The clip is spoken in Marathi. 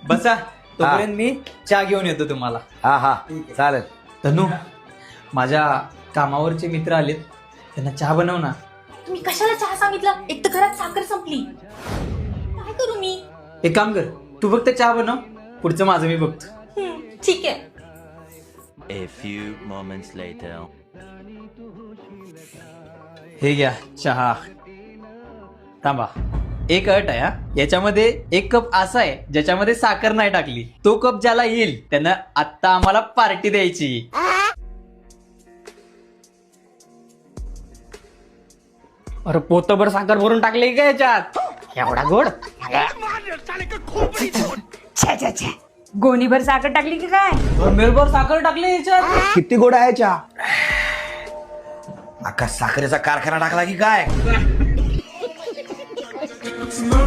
बसा तोपर्यंत मी चहा घेऊन येतो तुम्हाला. हा हा चालेल. धनू, माझ्या कामावरचे मित्र आलेत, त्यांना चहा बनव ना. तुम्ही कशाला चहा सांगितलं? एक तर घरात साखर संपली. काय करू मी? एक काम कर, तू फक्त चहा बनव, पुढचं माझं मी बघतो. ठीक आहे. A few moments later. हे घ्या चहा. थांबा, एक अट आहे हा, याच्यामध्ये एक कप असा आहे ज्याच्यामध्ये साखर नाही टाकली. तो कप ज्याला येईल त्यानं आत्ता आम्हाला पार्टी द्यायची. अरे पोतभर साखर भरून टाकले का याच्यात? एवढा गोड? गोणीभर साखर टाकली की काय? मेलभर साखर टाकली याच्यात. किती गोड आहे चहा? अख्खा साखरेचा कारखाना टाकला की काय?